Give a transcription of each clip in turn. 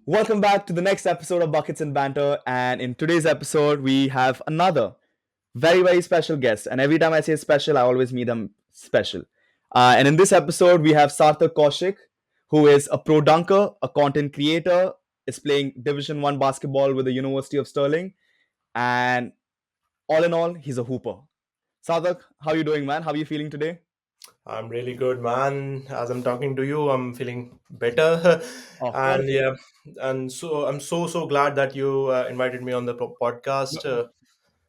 Welcome back to the next episode of Buckets and Banter. And in today's episode, we have another very special guest. And every time I say special, I always meet them special. And in this episode, we have Sarthak, who is a pro dunker, a content creator, is playing Division 1 basketball with the University of Stirling. And all in all, he's a hooper. Sarthak, how are you doing, man? How are you feeling today? I'm really good, man. As I'm talking to you, I'm feeling better, Oh, and wonderful. yeah, and so I'm so glad that you invited me on the podcast.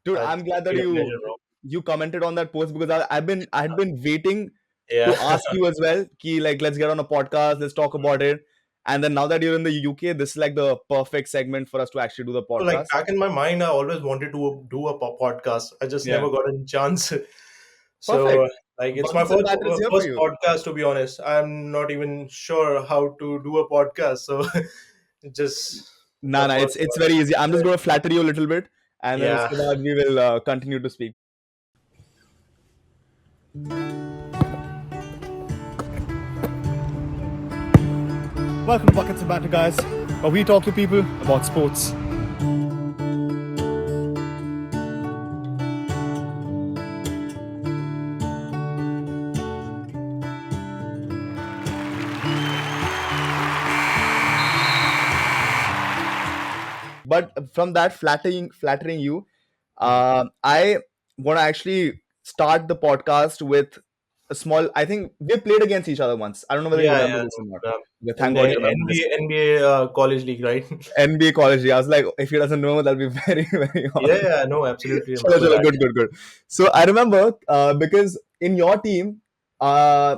Dude, I'm It's glad that really a you pleasure, bro. you commented on that post because I had been waiting Yeah. to ask you as well. Ki, like, let's get on a podcast, let's talk about it. And then now that you're in the UK, this is like the perfect segment for us to actually do the So, like podcast. back in my mind, I always wanted to do a podcast. I just Yeah, never got a chance. perfect. So, like, it's my Buckets and Banter is here for first you. podcast. To be honest, I'm not even sure how to do a podcast. So, just Nah, the nah, first it's one. very easy. I'm just going to flatter you a little bit, and then Yeah. uske baad we will continue to speak. Welcome to Buckets and Banter, guys, where we talk to people about sports. But from that flattering you, Mhm. I want to actually start the podcast with a small. I think we played against each other once. I don't know whether you Yeah, remember yeah. this or not. No, Okay, in thank God the you remember this. NBA college league, right? NBA college. I was like, if he doesn't know, that'll be very Yeah, awesome. yeah, no, absolutely Chalo, remember chalo, that. good. So I remember because in your team, uh,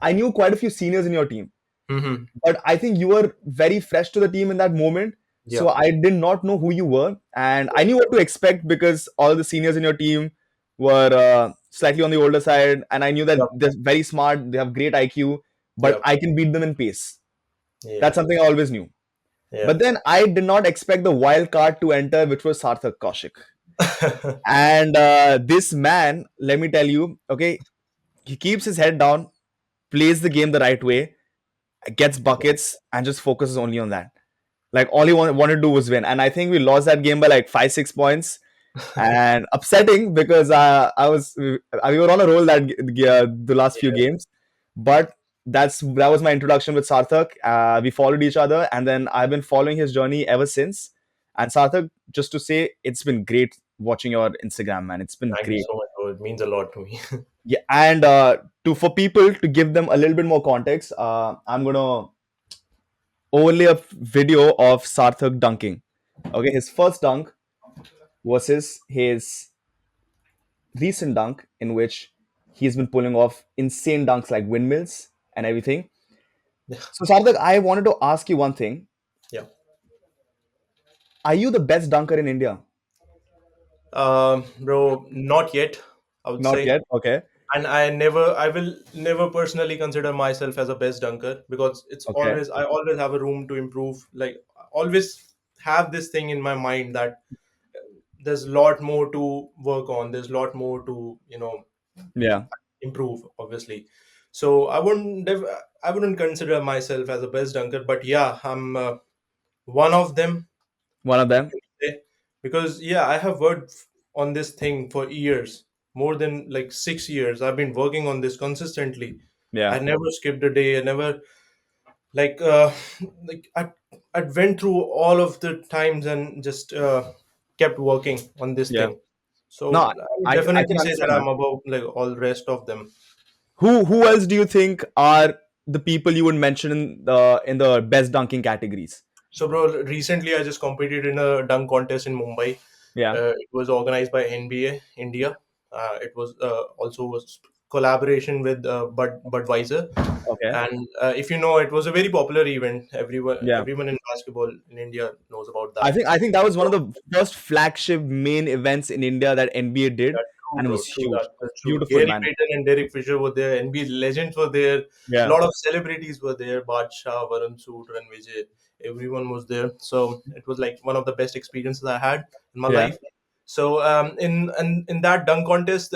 I knew quite a few seniors in your team, Hmm. but I think you were very fresh to the team in that moment. Yeah, So I did not know who you were, and I knew what to expect because all the seniors in your team were slightly on the older side, and I knew that yeah, they're very smart, they have great IQ, but yeah, I can beat them in pace. That's yeah, something I always knew. yeah. But then I did not expect the wild card to enter, which was Sarthak Kaushik. And this man, let me tell you, okay, he keeps his head down, plays the game the right way, gets buckets, and just focuses only on that. Like all he wanted to do was win, and I think we lost that game by like 5-6 points, and upsetting because we were on a roll the last few Yeah, games, but that was my introduction with Sarthak. We followed each other, and then I've been following his journey ever since. And Sarthak, just to say, it's been great watching your Instagram, man. It's been thank you great. so much, bro. It means a lot to me. Yeah, and to for people to give them a little bit more context, I'm gonna overlay a video of Sarthak dunking. Okay, his first dunk versus his recent dunk, in which he's been pulling off insane dunks like windmills and everything. Yeah, So, Sarthak, I wanted to ask you one thing. yeah. Are you the best dunker in India? Bro, not yet, I would Not say. yet. Okay. And I will never personally consider myself as a best dunker because Okay. I always have a room to improve. Like, I always have this thing in my mind that there's a lot more to work on. There's a lot more to, Yeah. improve, obviously. So I wouldn't consider myself as a best dunker, but yeah, I'm one of them, One of you them. can say, because yeah, I have worked on this thing for years, more than like 6 years. I've been working on this consistently. I Yeah. never skipped a day. I never like like I went through all of the times and just kept working on this Yeah. thing. So No, I would I definitely can say that understand that. I'm above like all the rest of them. Who else do you think are the people you would mention in the best dunking categories? So, bro, recently I just competed in a dunk contest in Mumbai. Yeah. It was organized by NBA India. It was also was collaboration with Budweiser, Okay. and if you know, it was a very popular event. Yeah. Everyone in basketball in India knows about I that. think I think that was one of So, the first flagship main events in India that NBA did, yeah, true, and it bro. was True huge. that. That's true. Beautiful, Gary man. Payton and Derek Fisher were there. NBA legends were there. A Yeah. lot of celebrities were there. Badshah, Varun Sood, and Vijay. Everyone was there. So it was like one of the best experiences I had in my Yeah. life. So in that dunk contest,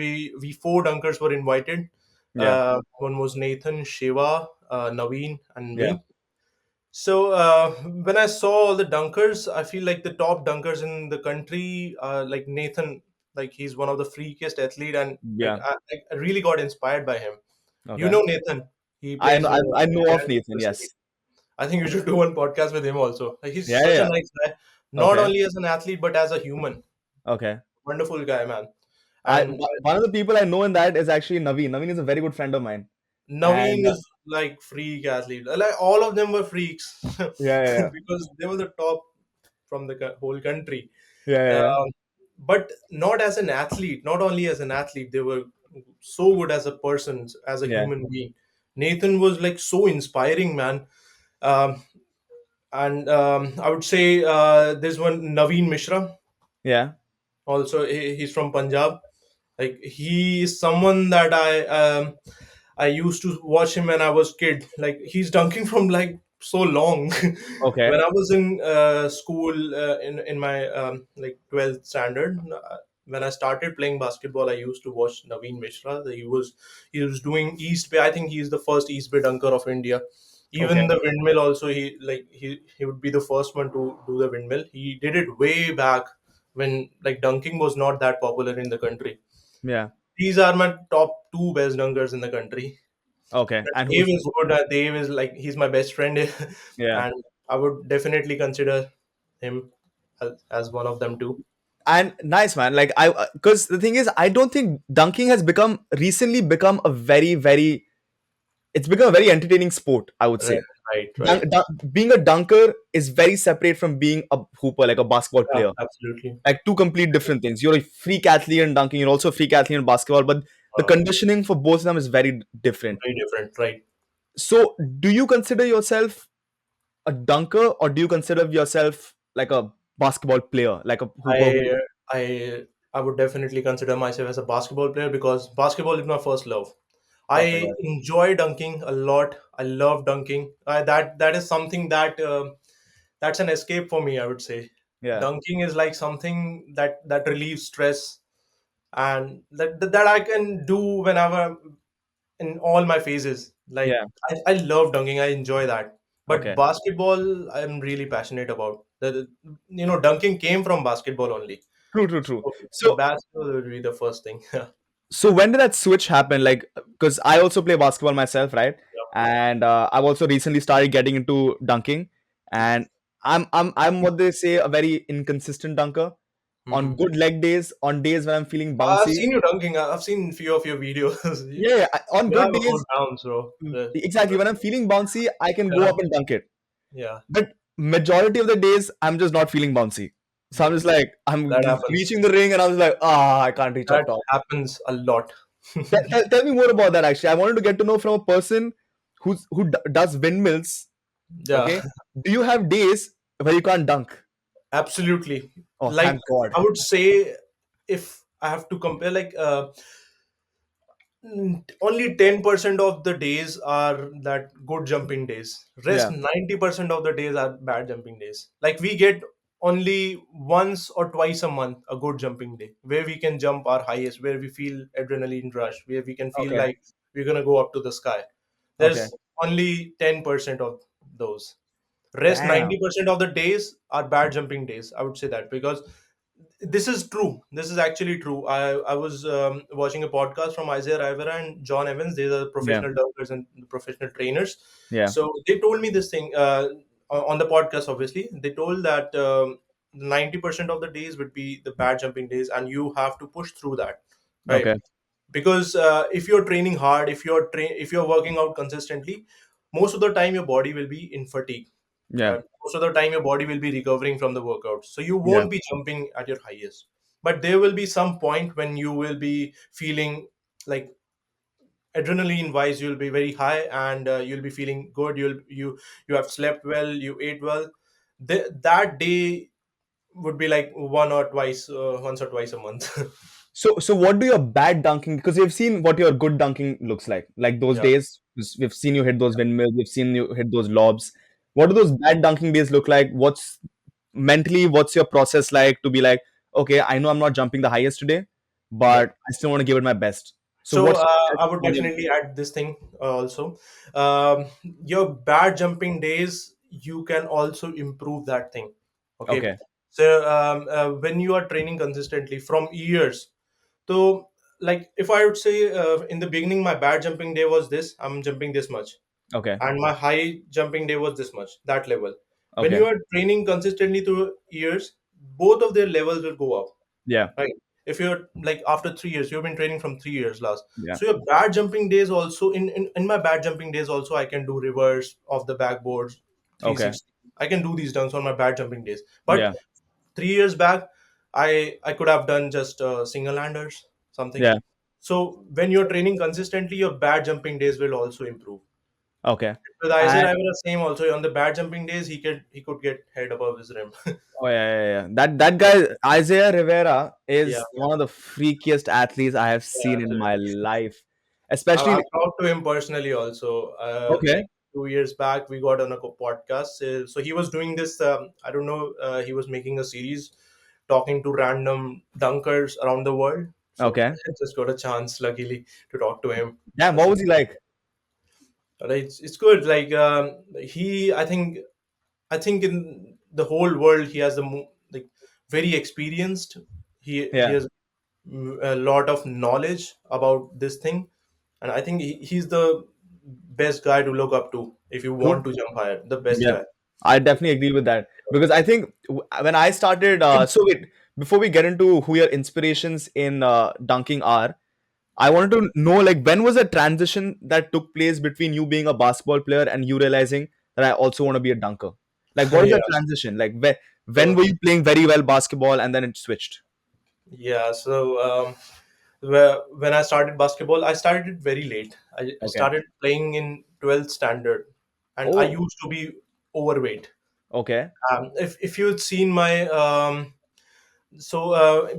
we four dunkers were invited. Yeah. One was Nathan, Shiva, Naveen, and Yeah. me. So when I saw all the dunkers, I feel like the top dunkers in the country, like Nathan, like he's one of the freakiest athlete, and like Yeah. I really got inspired by him. You Okay. know Nathan, he plays for I know India of Nathan. University. Yes. I think you should do one podcast with him also. Like he's Yeah. such a Yeah. nice guy, not Okay. only as an athlete but as a human. Okay. Wonderful guy, man. I And one of the people I know in that is actually Naveen. Naveen is a very good friend of mine. Naveen And is like freak athlete. Like all of them were freaks yeah, yeah, because they were the top from the whole country. yeah, yeah, yeah, Um, but not as an athlete, not only as an athlete, they were so good as a person, as a yeah, human being. Nathan was like so inspiring, man. Um, and I would say there's one Naveen Mishra. yeah. Also, he's from Punjab. Like he is someone that I used to watch him when I was kid. Like he's dunking from like so long. Okay, When I was in school in my like 12th standard, when I started playing basketball, I used to watch Naveen Mishra. He was doing East Bay. I think he's the first East Bay dunker of India. okay. Even the windmill also, he would be the first one to do the windmill. He did it way back when like dunking was not that popular in the country. Yeah. These are my top two best dunkers in the country. Okay. And Dave is good. Dave is like he's my best friend, yeah. and I would definitely consider him as one of them too. And nice man. Like I because the thing is I don't think dunking has become recently become a very it's become a very entertaining sport, I would Right, say. right, right. Being a dunker is very separate from being a hooper, like a basketball Yeah, player. absolutely. Like two complete different things. You're a freak athlete in dunking, you're also a freak athlete in basketball, but the Uh, conditioning for both of them is very different. Very different, right? So, do you consider yourself a dunker or do you consider yourself like a basketball player, like a hooper who. I I I would definitely consider myself as a basketball player because basketball is my first love. Perfect. I enjoy dunking a lot. I love dunking. That is something that that's an escape for me. I would say Yeah, dunking is like something that relieves stress and that I can do whenever in all my phases. Like yeah, I love dunking. I enjoy that. But okay. basketball, I'm really passionate about. Dunking came from basketball only. True, true, true. So So, basketball would be the first thing. Yeah. so when did that switch happen? Like, because I also play basketball myself, right? And I've also recently started getting into dunking, and I'm what they say a very inconsistent dunker. On Mhm. good leg days, on days when I'm feeling I've bouncy, seen you dunking. I've seen few of your videos. you, yeah, yeah, on you have good a good days, bounce, bro. exactly. When I'm feeling bouncy, I can go Yeah, up and dunk it. yeah, But majority of the days, I'm just not feeling bouncy. So I'm just like, I'm that happens. reaching the ring and I was like, I can't reach up That top. happens a lot. Tell me more about that actually. I wanted to get to know from a person who does windmills. Yeah, Okay. Do you have days where you can't dunk? absolutely. Oh, Like thank God. I would say, if I have to compare, like only 10% of the days are that good jumping days. Rest Yeah. 90% of the days are bad jumping days. Like we get only once or twice a month a good jumping day where we can jump our highest, where we feel adrenaline rush, where we can feel Okay. like we're gonna go up to the sky. Okay. There's only 10% of those. Rest Damn. 90% of the days are bad jumping days. I would say that because this is true. This is actually true. I was watching a podcast from Isaiah Rivera and John Evans. These are Yeah. professional dunkers and professional trainers. Yeah. So they told me this thing on the podcast. Obviously, they told that 90% of the days would be the bad jumping days, and you have to push through that, right? Okay. Because if you're training hard, if you're working out consistently, most of the time your body will be in fatigue. Yeah. Most of the time your body will be recovering from the workout, so you Yeah. won't be jumping at your highest. But there will be some point when you will be feeling like adrenaline wise you'll be very high, and you'll be feeling good. You have slept well, you ate well. That day would be like once or twice a month. So what do your bad dunking? Because we've seen what your good dunking looks like. Like those Yeah, days, we've seen you hit those windmills. We've seen you hit those lobs. What do those bad dunking days look like? What's mentally? What's your process like to be like, okay, I know I'm not jumping the highest today, yeah. but I still want to give it my best. So So what's I would definitely add this thing also. Your bad jumping days, you can also improve that thing. Okay. Okay. So when you are training consistently from years, so like if I would say, in the beginning my bad jumping day was this, I'm jumping this much, Okay. and my high jumping day was this much, that level. When Okay. you are training consistently through years, both of their levels will go up, Yeah. right? If you're like after 3 years, you've been training from 3 years last, Yeah. so your bad jumping days also, in my bad jumping days also, I can do reverse of the backboards, Okay. 360. I can do these dunks on my bad jumping days. But Yeah. 3 years back, I could have done just single handers, something. Yeah. So when you're training consistently, your bad jumping days will also improve. Okay. With Isaiah And Rivera, same also. On the bad jumping days, he could get head above his rim. oh yeah, yeah, yeah. That guy Isaiah Rivera Yeah, is one of the freakiest athletes I have yeah, seen in my absolutely. life. I've Especially talked to him personally also. okay. Like 2 years back, we got on a podcast. So he was doing this. I don't know. He was making a series, talking to random dunkers around the world. So Okay. I just got a chance, luckily, to talk to him. Damn, what was he like? Right, it's good. Like he, I think in the whole world, he has like very experienced. He Yeah. has a lot of knowledge about this thing, and I think he's the best guy to look up to if you True. want to jump higher. The best Yeah. guy. I definitely agree with that because I think when I started, so wait, before we get into who your inspirations in dunking are, I wanted to know like when was the transition that took place between you being a basketball player and you realizing that I also want to be a dunker? Like, what is Yeah. that transition? Like, when So were you playing very well basketball and then it switched? yeah. So when I started basketball, I started very late. I Okay. started playing in 12th standard, and I Oh, used to be overweight. okay. If you'd seen my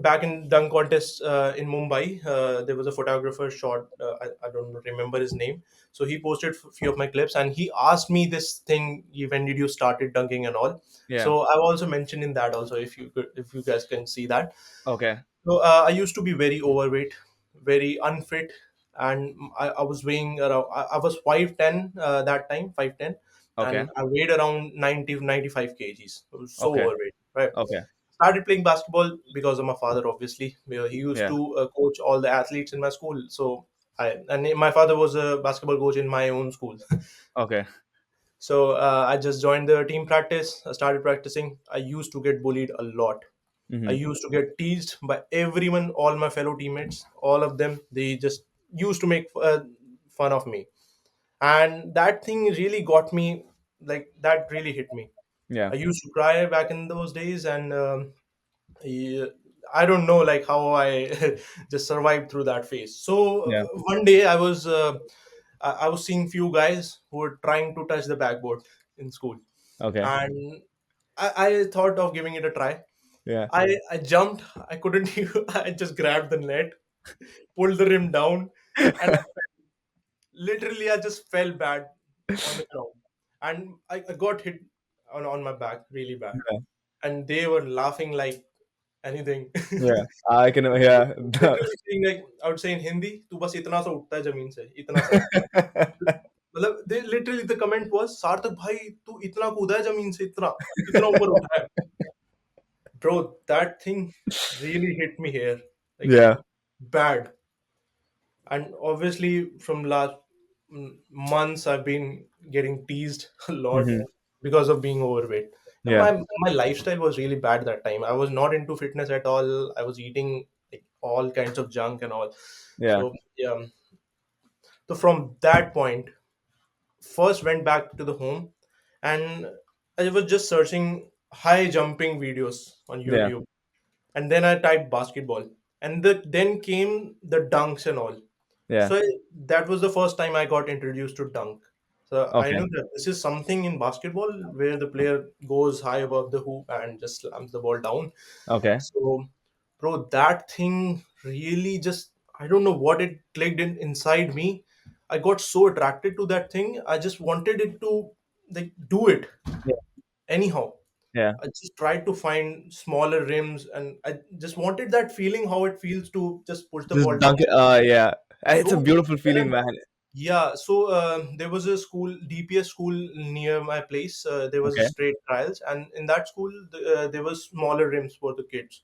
back in dunk contest in Mumbai, there was a photographer shot. I don't remember his name. So he posted a few of my clips, and he asked me this thing: when did you started dunking and all? Yeah. So I've also mentioned in that also. If you guys can see that. Okay. So I used to be very overweight, very unfit, and I was weighing around. I was 5'10" that time, 5'10", Okay. and I weighed around 90 95 kgs. I was so Okay. overweight, right? Okay. Started playing basketball because of my father, obviously. Where he used Yeah. to coach all the athletes in my school. So my father was a basketball coach in my own school. Okay. So I just joined the team practice. I started practicing. I used to get bullied a lot. I Mm-hmm. used to get teased by everyone, all my fellow teammates, all of them. They just used to make fun of me, and that thing really got me. Like that really hit me. Yeah. I used to cry back in those days, and yeah, I don't know like how I just survived through that phase. So Yeah. one day I was seeing few guys who were trying to touch the backboard in school, Okay. and I thought of giving it a try. Yeah. I jumped. I couldn't. I just grabbed the net, pulled the rim down, and literally I just fell bad on the ground, and I got hit on my back really bad, Yeah. and they were laughing like anything. Yeah. I can. Yeah. Literally saying like I would say in Hindi, "तू बस इतना सा उठता है जमीन से इतना सा." मतलब they literally the comment was, "सार्थक भाई तू इतना कूदा है जमीन से इतना इतना ऊपर उठा है." Bro, that thing really hit me here, like Yeah. bad. And obviously from last months I've been getting teased a lot Hmm. because of being overweight. And Yeah. my lifestyle was really bad that time. I was not into fitness at all. I was eating like all kinds of junk and all. Yeah. So yeah, so from that point, first went back to the home, and I was just searching high jumping videos on Yeah. YouTube, and then I typed basketball, and then came the dunks and all. Yeah. So that was the first time I got introduced to dunk. So I Okay. knew that this is something in basketball where the player goes high above the hoop and just slams the ball down. Okay. So, bro, that thing really just, I don't know what it clicked inside me. I got so attracted to that thing. I just wanted it to like do it Yeah. anyhow. Yeah. I just tried to find smaller rims, and I just wanted that feeling how it feels to just push the Just ball down. dunk it. Yeah. It's a So beautiful when feeling, man. Yeah, so there was a school, DPS school near my place. There was a Okay. straight trials, and in that school, there was smaller rims for the kids.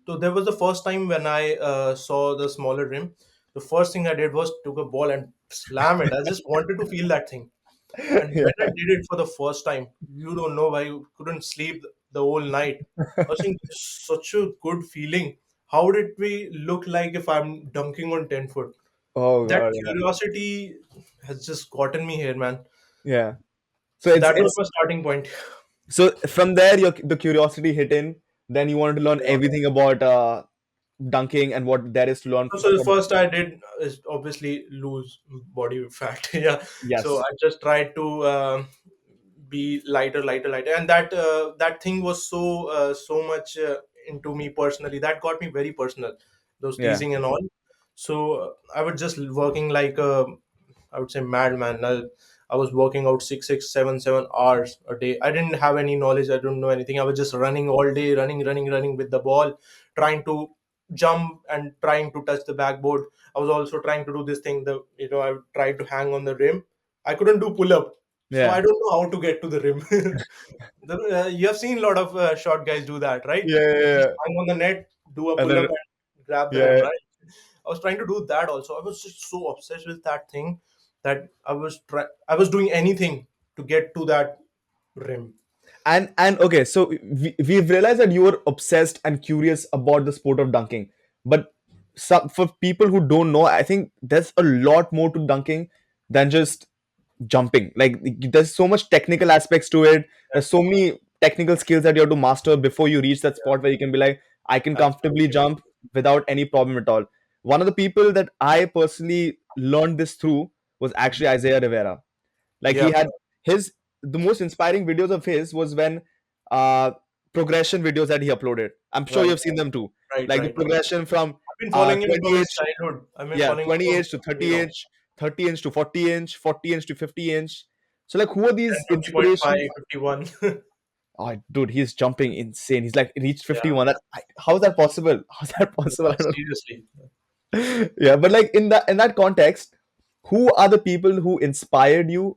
So there was the first time when I saw the smaller rim. The first thing I did was took a ball and slam it. I just wanted to feel that thing. And Yeah. when I did it for the first time, you don't know why you couldn't sleep the whole night. I was thinking, such a good feeling. How would it be look like if I'm dunking on 10 foot? Oh That God. Yeah. curiosity has just gotten me here, man. Yeah. So So it's that was it's my starting point. so from there your the curiosity hit in. Then you wanted to learn Yeah. everything about dunking and what there is to learn So the from. first I did is obviously lose body fat. Yeah. So Yes. I just tried to be lighter, lighter, lighter, and that thing was so much into me personally. That got me very personal. Those Yeah. teasing and all. So I was just working like a, I would say, madman. I was working out 6, 6, 7 hours a day. I didn't have any knowledge. I don't know anything. I was just running all day, running, running, running with the ball, trying to jump and trying to touch the backboard. I was also trying to do this thing. I tried to hang on the rim. I couldn't do pull up, so I Yeah. don't know how to get to the rim. You have seen a lot of short guys do that, right? Yeah. Yeah. Just Yeah. hang on the net, do a And pull then up, and grab the rim, yeah. right? I was trying to do that also. I was just so obsessed with that thing that I was doing anything to get to that rim. And okay, so we've realized that you were obsessed and curious about the sport of dunking, but for people who don't know, I think there's a lot more to dunking than just jumping. Like there's so much technical aspects to it. There's so many technical skills that you have to master before you reach that spot where you can be like, I can comfortably Absolutely. jump without any problem at all. One of the people that I personally learned this through was actually Isaiah Rivera. Like he Yeah, had his the most inspiring videos of his was when uh progression videos that he uploaded. I'm sure right, you've seen them too. right, Like the right. progression from I've been following him from 20 his inch, childhood. I've been yeah, following him 20 from inch to very 30 long. inch, 30 inch to 40 inch, 40 inch to 50 inch. So like who are And these 50.5, inspirations? 51. Oh dude, he's jumping insane. He's like reached Yeah, 51. How is that possible? How's that possible? yeah, I don't seriously. know. Yeah, but like in that context, who are the people who inspired you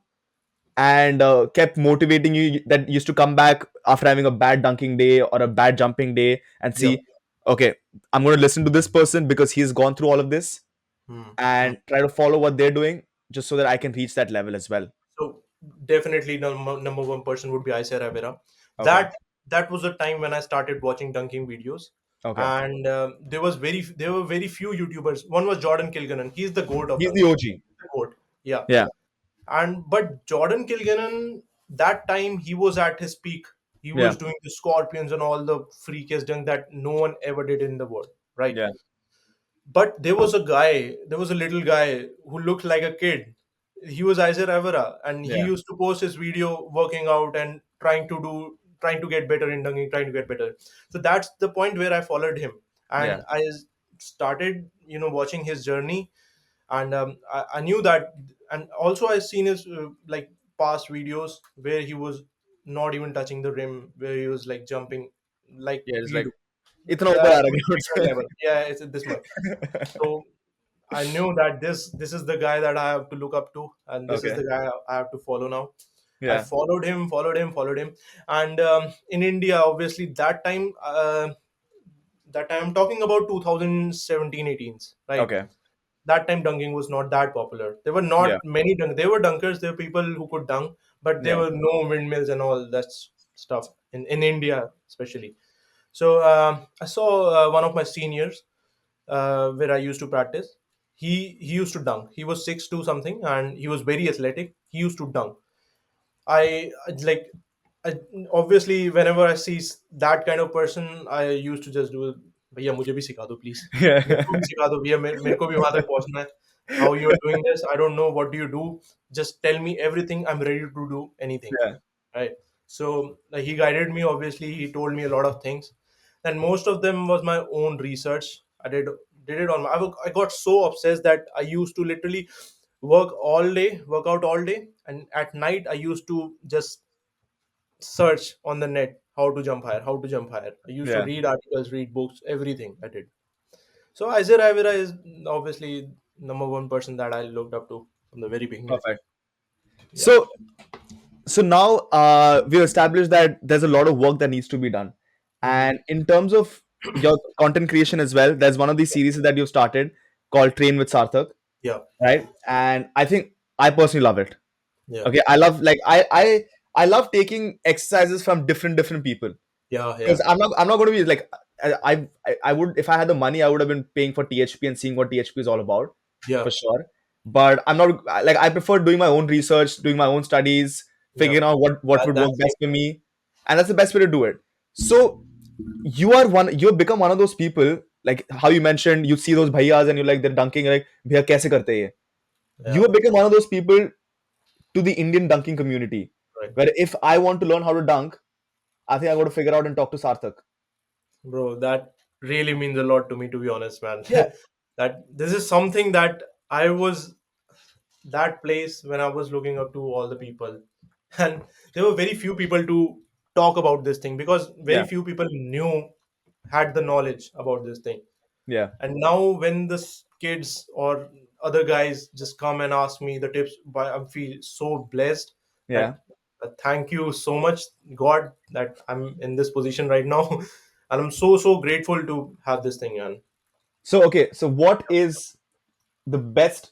and kept motivating you, that used to come back after having a bad dunking day or a bad jumping day and Yeah. see, okay, I'm going to listen to this person because he's gone through all of this Hmm. Hmm. and try to follow what they're doing just so that I can reach that level as well. So definitely number one person would be Isaiah Rivera. Okay. That was the time when I started watching dunking videos, Okay. and there were very few YouTubers. One was Jordan Kilgannon. He's the goat of He's the dunking. OG. He's the goat. Yeah. Yeah. And but Jordan Kilgannon, that time he was at his peak. He was Yeah. doing the scorpions and all the freakiest dunk that no one ever did in the world. Right. Yeah. But there was a little guy who looked like a kid. He was Isaac Rivera, and he Yeah. used to post his video working out and trying to get better in dunking, trying to get better. So that's the point where I followed him, Yeah. and I started, watching his journey, and I knew that, and also I seen his like past videos where he was not even touching the rim, where he was like jumping like Yeah. It's we like, do. itna upar aa That raha beginner hai. level. Yeah, it's this much. So I knew that this is the guy that I have to look up to, and this is Okay. the guy I have to follow now. I Yeah. followed him, followed him, followed him, and in India, obviously, that time I'm talking about 2017, 18s, right? Okay. That time dunking was not that popular. There were Yeah. not many there were dunkers. There were people who could dunk, but there Yeah. were no windmills and all that stuff in India, especially. So I saw one of my seniors where I used to practice. He used to dunk. He was 6'2" something, and he was very athletic. He used to dunk. Like, I, obviously, whenever I see that kind of person, I used to just do, भैया मुझे भी सिखा दो please. मेरे Yeah. को भी सिखा दो भैया, मेरे को भी वहां तक पहुंचना है. How you are doing this? I don't know. What do you do? Just tell me everything. I'm ready to do anything. Yeah. Right. So he guided me. Obviously, he told me a lot of things, and most of them was my own research. I did it on my. I got so obsessed that I used to literally work out all day, and at night I used to just search on the net how to jump higher, how to jump higher. I used to Yeah. read articles, read books, everything I did. So Isaiah Rivera is obviously number one person that I looked up to. from the very beginning. Perfect. Yeah. So so now we've established that there's a lot of work that needs to be done. Hmm. And in terms of your content creation as well, there's one of these series that you've started called Train with Sarthak, Yeah. right? And I think I personally love it. Yeah. Okay, I love like I love taking exercises from different people Yeah. because Yeah. I'm not going to be like I would if I had the money I would have been paying for THP and seeing what THP is all about Yeah. for sure. But I'm not like I prefer doing my own research, doing my own studies, Yeah. figuring out what would work That's best for me, and that's the best way to do it. So you've become one of those people like how you mentioned you see those bhaiyas and you're like they're dunking like bhaiya kaise karte hai ye? You yeah. have become one of those people to the Indian dunking community Right. where if I want to learn how to dunk, I think I got to figure out and talk to Sarthak. Bro, that really means a lot to me, to be honest, man. Yeah, That this is something that I was that place when I was looking up to all the people, and there were very few people to talk about this thing because very yeah, few people knew had the knowledge about this thing. yeah, And now when the kids or other guys just come and ask me the tips, I feel so blessed yeah. that thank you so much, God, that I'm in this position right now, and I'm so grateful to have this thing. And So okay, so what is the best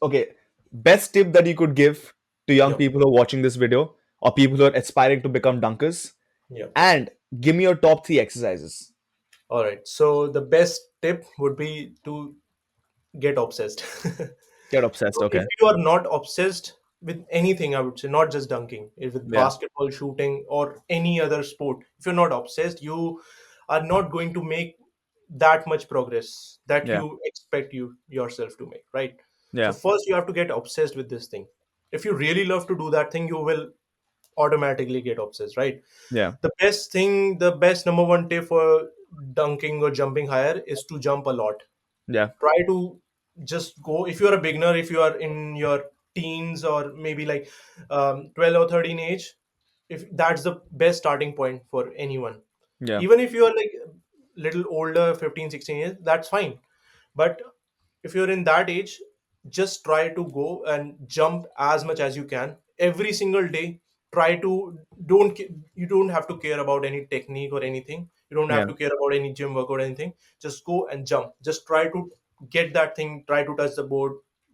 tip that you could give to young yeah, people who are watching this video or people who are aspiring to become dunkers? yeah. And give me your top three exercises. All right. So the best tip would be to get obsessed. Get obsessed. So if Okay. you are not obsessed with anything, I would say, not just dunking, if with Yeah. basketball, shooting, or any other sport, if you're not obsessed, you are not going to make that much progress that Yeah. you expect you yourself to make, right? So Yeah. first you have to get obsessed with this thing. If you really love to do that thing, you will automatically get obsessed, right? Yeah. The best thing, the best number one tip for dunking or jumping higher is to jump a lot. Yeah. Try to just go. If you're a beginner, if you are in your teens or maybe like 12 or 13 age, if that's the best starting point for anyone. Yeah. Even if you are like little older, 15, 16 years, that's fine. But if you're in that age, just try to go and jump as much as you can every single day. Try to you don't have to care about any technique or anything. You don't have Yeah. to care about any gym work or anything. Just go and jump. Just try to get that thing. Try to touch the board.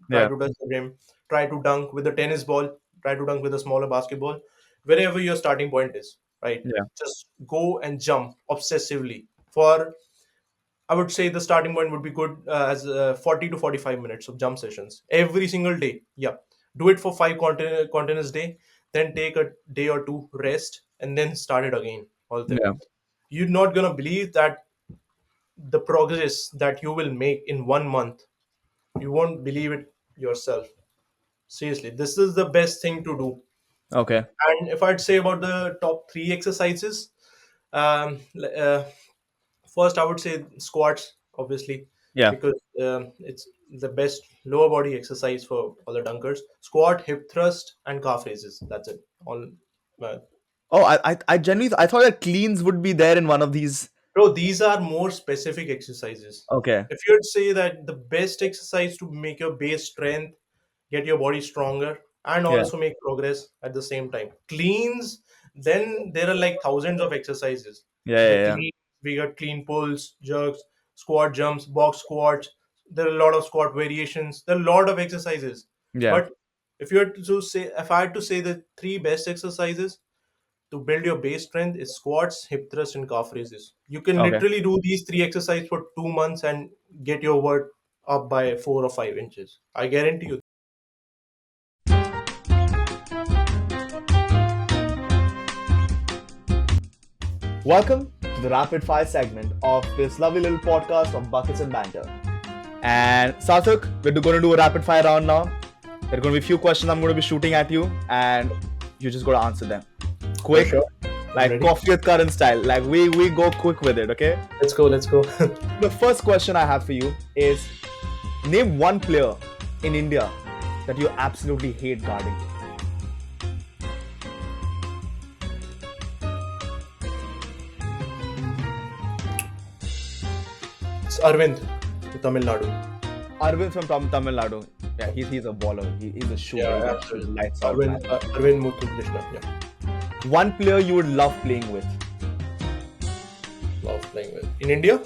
Try Yeah. to touch the rim. Try to dunk with a tennis ball. Try to dunk with a smaller basketball. Wherever your starting point is, right? Yeah. Just go and jump obsessively for, I would say, the starting point would be good as 40 to 45 minutes of jump sessions every single day. Yeah. Do it for five continuous day, then take a day or two rest, and then start it again all the time. Yeah. You're not going to believe that the progress that you will make in 1 month. You won't believe it yourself. Seriously, this is the best thing to do. Okay. And if I'd say about the top three exercises, um, uh, first, I would say squats, obviously, Yeah. because it's the best lower body exercise for all the dunkers. Squat, hip thrust, and calf raises. That's it. All, uh, Oh, I genuinely I thought that cleans would be there in one of these. bro. These are more specific exercises. Okay. If you'd say that the best exercise to make your base strength, get your body stronger, and Yeah. also make progress at the same time. Cleans, then there are like thousands of exercises. Yeah. The Yeah. Yeah. clean, we got clean pulls, jerks, squat jumps, box squats. There are a lot of squat variations. There are a lot of exercises. Yeah. But if I had to say the three best exercises to build your base strength is squats, hip thrust, and calf raises. You can Okay. literally do these three exercises for 2 months and get your work up by 4 or 5 inches. I guarantee you. Welcome to the rapid fire segment of this lovely little podcast of Buckets and Banter. And Sarthak, we're going to do a rapid fire round now. There are going to be a few questions I'm going to be shooting at you, and you just got to answer them. Quick, Sure. like Ready? coffee with current style. Like we go quick with it, okay? Let's go. Let's go. The first question I have for you is name one player in India that you absolutely hate guarding. It's Arvind, Tamil Nadu. Arvind from Tamil Nadu. Yeah, he's a baller. He's a shooter. He Yeah, can shoot the absolutely. lights out, man. Arvind Muthu Krishna. Yeah, One player you would love playing with, love playing with in India.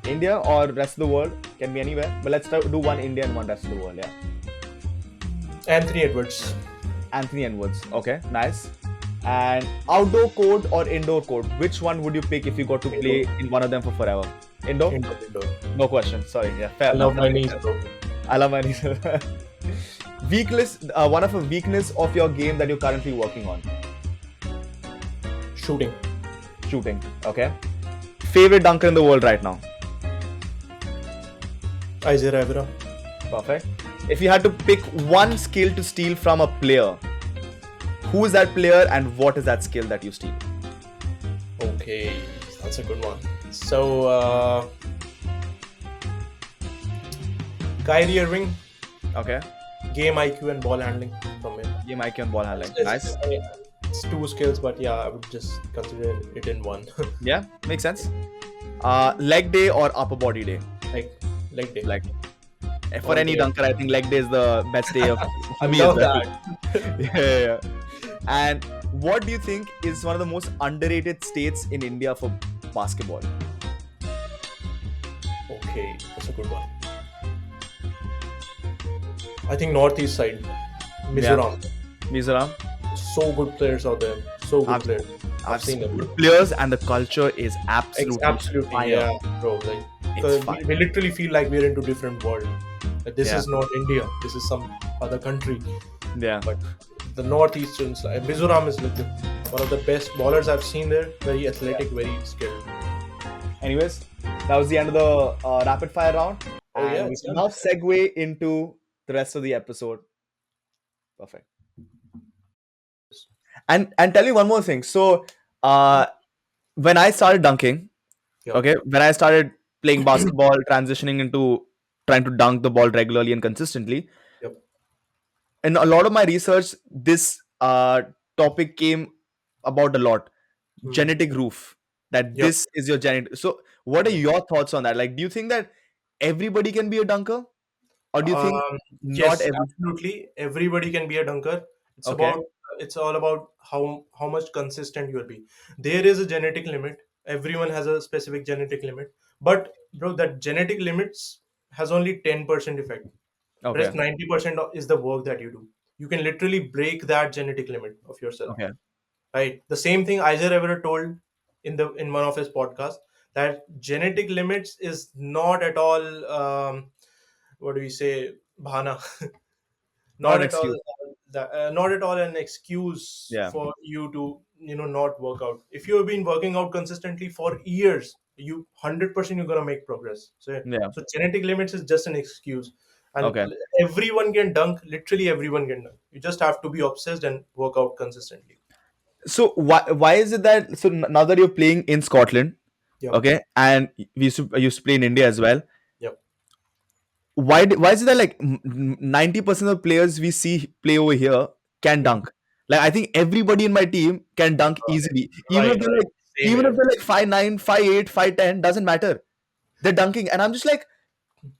India or rest of the world, can be anywhere. But let's do one India and one rest of the world. Yeah, Anthony Edwards. Anthony and Woods. Okay, nice. And outdoor court or indoor court, which one would you pick if you got to Indoor. play in one of them for forever? Indoor? Indoor. Indoor. No question. Sorry. Yeah, fair I enough. love That my makes knees, sense. bro. I love my knees. Weakness. One of a weakness of your game that you're currently working on. Shooting. Shooting. Okay. Favorite dunker in the world right now. Isaiah Rivera. Perfect. If you had to pick one skill to steal from a player, who is that player and what is that skill that you steal? Okay, that's a good one. So, Kyrie Irving, Okay. game IQ and ball handling from him. Game IQ and ball handling. It's, Nice. it's two skills, but yeah, I would just consider it in one. Yeah, makes sense. Leg day or upper body day? like day. Like for All any day. dunker, I think leg day is the best day of I for me as love well. that. Yeah. And what do you think is one of the most underrated states in India for basketball? Okay, that's a good one. I think northeast side, Mizoram. Mizoram. So good players out there. So good I've- players. I've seen them. Good players and the culture is absolutely Absolutely, fire. yeah, bro. Like, It's we, fire. we literally feel like we're into different world. Like, this Yeah. is not India. This is some other country. Yeah. But the northeasterns, like Mizoram, is like one of the best ballers I've seen there. Very athletic, very skilled. Anyways, that was the end of the rapid fire round. Oh, And yeah, we it's can done. now segue into the rest of the episode. Perfect. And tell you one more thing. So when I started dunking, Yeah. okay, when I started playing basketball, transitioning into trying to dunk the ball regularly and consistently, Yep. in a lot of my research, this topic came about a lot. Hmm. Genetic roof. That Yep. this is your genetic. So, what are your thoughts on that? Like, do you think that everybody can be a dunker, or do you think not Yes, every? absolutely. Everybody can be a dunker. It's Okay, about it's all about how much consistent you'll be. There is a genetic limit. Everyone has a specific genetic limit. But bro, that genetic limits has only 10% effect. okay, Rest 90% is the work that you do. You can literally break that genetic limit of yourself. okay. Right. The same thing Isaac ever told in one of his podcasts, that genetic limits is not at all what do we say, bhana. Not Not an at all excuse. not at all an excuse Yeah, for you to not work out. If you have been working out consistently for years, you 100% you're gonna make progress. So yeah. so genetic limits is just an excuse. And Okay. everyone can dunk. Literally everyone can dunk. You just have to be obsessed and work out consistently. So why is it that now that you're playing in Scotland, Yep. okay, and I used to play in India as well. Yep. Why is it that like 90% of the players we see play over here can Hmm. dunk? Like I think everybody in my team can dunk easily, Right, right. Same even if here. they're like 5'9", 5'8", 5'10", doesn't matter. They're dunking, and I'm just like,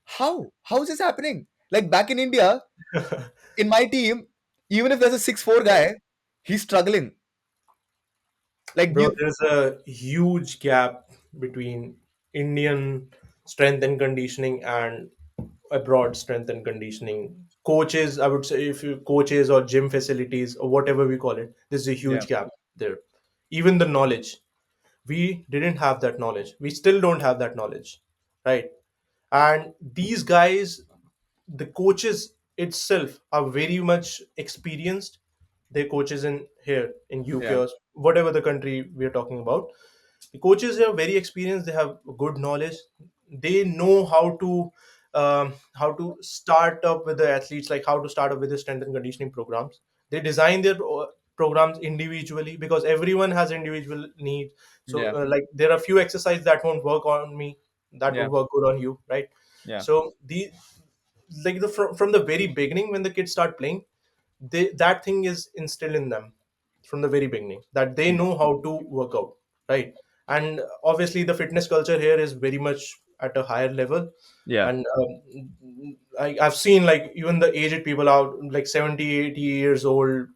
how is this happening? Like back in India, in my team, even if there's a 6'4" guy, he's struggling. Like, do Bro, you? there's a huge gap between Indian strength and conditioning and abroad strength and conditioning. Coaches, I would say, if you coaches or gym facilities or whatever we call it, there's a Yeah, huge gap there. Even the knowledge, we didn't have that knowledge. We still don't have that knowledge, right? And these guys, the coaches itself are very much experienced. They're coaches in here in UK yeah, or whatever the country we are talking about. The coaches are very experienced. They have good knowledge. They know how to start up with the athletes, like how to start up with the strength and conditioning programs. They design their programs individually because everyone has individual needs. So yeah, like there are few exercises that won't work on me, that yeah, would work good on you, right? yeah. So the like the from the very beginning when the kids start playing, that thing is instilled in them from the very beginning, that they know how to work out, right? And obviously the fitness culture here is very much at a higher level. Yeah. And I've seen like even the aged people out, like 70, 80 years old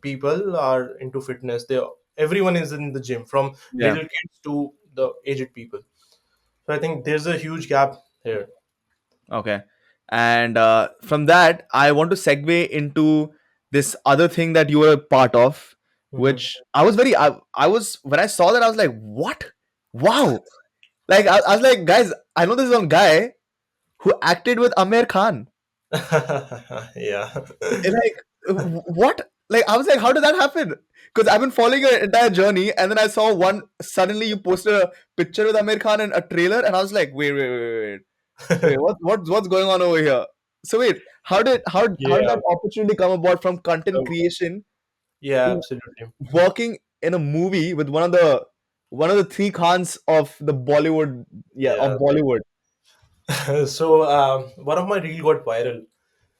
people are into fitness. They Everyone is in the gym, from Yeah. little kids to the aged people. So I think there's a huge gap here. Okay. And from that, I want to segue into this other thing that you were a part of, Hmm. which I was, when I saw that, I was like, what? Wow. Like, I was like, guys, I know this one guy who acted with Aamir Khan. Yeah. And like, what? Like, I was like, how did that happen? Because I've been following your entire journey, and then I saw one, suddenly you posted a picture with Aamir Khan and a trailer, and I was like, wait, what's going on over here? So wait, how did Yeah. that opportunity come about from content So, creation yeah, to absolutely. working in a movie with one of the three Khans of the Bollywood, yeah, of Yeah. Bollywood. So one of my reel got viral.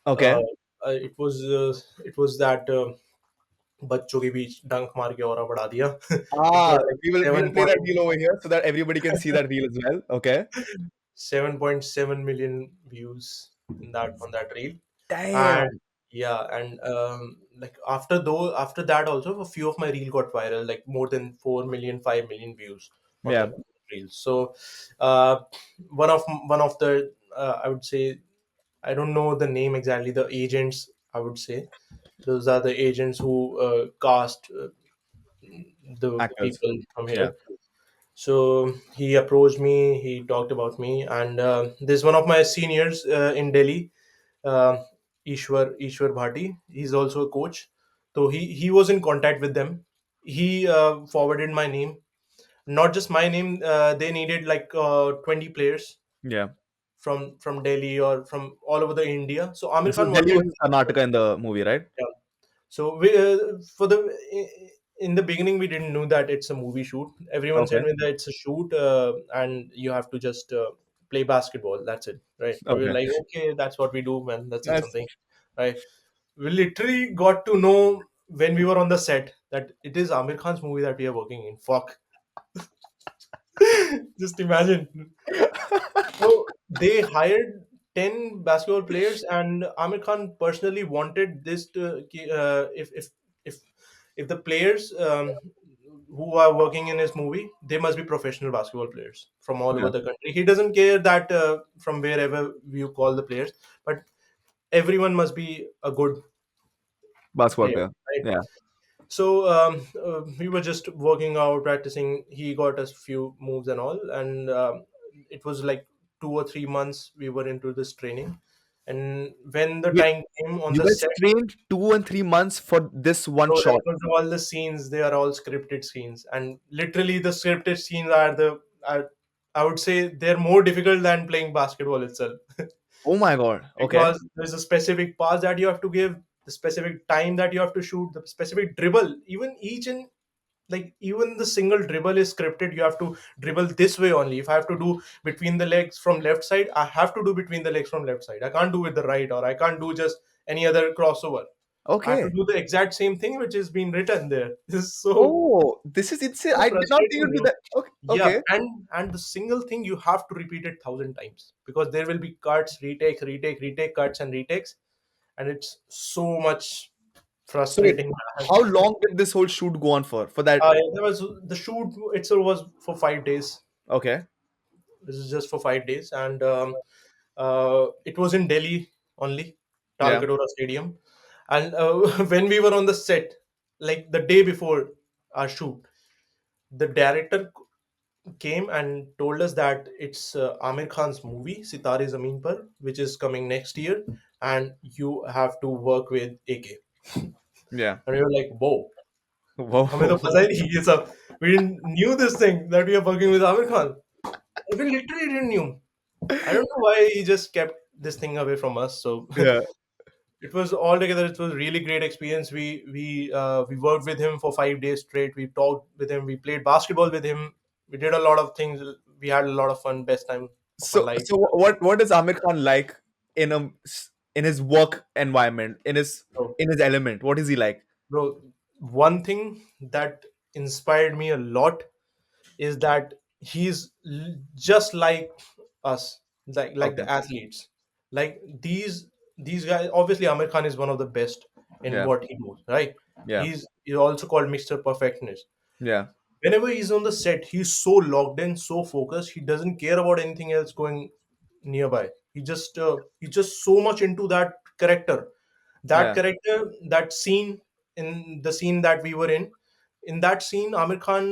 Uh, Okay. it was that बच्चों के बीच डंक मार के और बढ़ा दिया. It Ah, got like we will seven play that point reel over here so that everybody can see that reel as well. Okay. 7.7 million views in that on that reel. And Damn. yeah, and like after that also a few of my reel got viral, like more than 4 million, 5 million views on Yeah. the reels. So uh, one of the I would say, I don't know the name exactly, the agents, I would say those are the agents who cast the Actors. people from Yeah. here. So he approached me, he talked about me, and there's one of my seniors in Delhi, uh, Ishwar Bhati. He's also a coach. So he was in contact with them. He forwarded my name, not just my name. They needed like 20 players Yeah. from Delhi or from all over the India. So Amir This is Khan Delhi wanted. versus Karnataka in the movie, right? Yeah. So we for the in the beginning we didn't know that it's a movie shoot. Everyone said Okay. me that it's a shoot, and you have to just play basketball. That's it, right? So we were Okay. like, okay, that's what we do, man. Let's see Nice. something, right? We literally got to know when we were on the set that it is Amir Khan's movie that we are working in. Fuck, just imagine. So they hired 10 basketball players, and Amir Khan personally wanted this to if if the players who are working in his movie, they must be professional basketball players from all over Yeah. the country. He doesn't care that from wherever you call the players, but everyone must be a good Basketball player, player. right? Yeah. So we were just working out, practicing. He got us few moves and all, and it was like 2 or 3 months we were into this training. And when the Wait, time came on you the guys set, trained 2 and 3 months for this one so shot. rest of all the scenes, they are all scripted scenes, and literally the scripted scenes are I would say they're more difficult than playing basketball itself. Oh my god. Okay. Because there's a specific pass that you have to give, the specific time that you have to shoot, the specific dribble, even each and like even the single dribble is scripted. You have to dribble this way only. If I have to do between the legs from left side, I have to do between the legs from left side. I can't do with the right, or I can't do just any other crossover. I have to Okay. do the exact same thing which is being written there. This is Oh, this is insane. so I did not think it frustrating, would be bro. that. Okay. Yeah, Okay. and the single thing you have to repeat it 1,000 times, because there will be cuts, retake, cuts and retakes, and it's so much So wait, frustrating. how long did this whole shoot go on for that? There was the shoot itself was for 5 days. Okay. This is just for 5 days, and it was in Delhi only, Yeah. Talkadora Stadium. And when we were on the set, like the day before our shoot, the director came and told us that it's Amir Khan's movie Sitaare Zameen Par, which is coming next year, and you have to work with AK. Yeah. And we were like, whoa, हमें तो Whoa. पता ही नहीं ये सब. We didn't knew this thing that we are working with Amir Khan. We literally didn't knew. I don't know why he just kept this thing away from us. So Yeah. it was all together. It was really great experience. We worked with him for 5 days straight. We talked with him. We played basketball with him. We did a lot of things. We had a lot of fun. Best time of our life. So what is Amir Khan like in a in his work environment, So, in his element? What is he like? bro, one thing that inspired me a lot is that he's just like. us, like Okay. the athletes. Like these guys, obviously Amir Khan is one of the best in Yeah. what he does, right? Yeah. He's also called Mr. Perfectionist. Yeah. Whenever he's on the set, he's so locked in, so focused. He doesn't care about anything else going nearby. He's just so much into that character. That Yeah. character, that scene, in the scene that we were in that scene, Amir Khan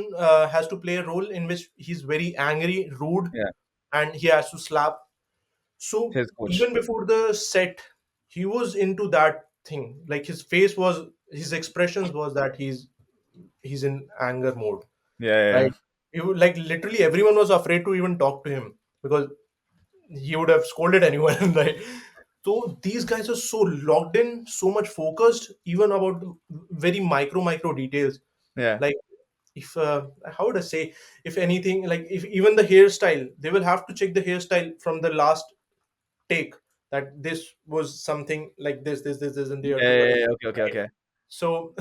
has to play a role in which he's very angry, rude, Yeah. and he has to slap. So His coach. even before the set, he was into that thing. Like his face was, his expressions was that he's in anger mode, Yeah. Yeah. Yeah. right? He would, like, literally everyone was afraid to even talk to him because he would have scolded anyone, right? So these guys are so locked in, so much focused, even about the very micro details. Yeah. Like, if how would I say, if anything, like if even the hairstyle, they will have to check the hairstyle from the last take, that this was something like this, and they Yeah. have to cut Yeah. it, Yeah. Okay. Okay. right? Okay. So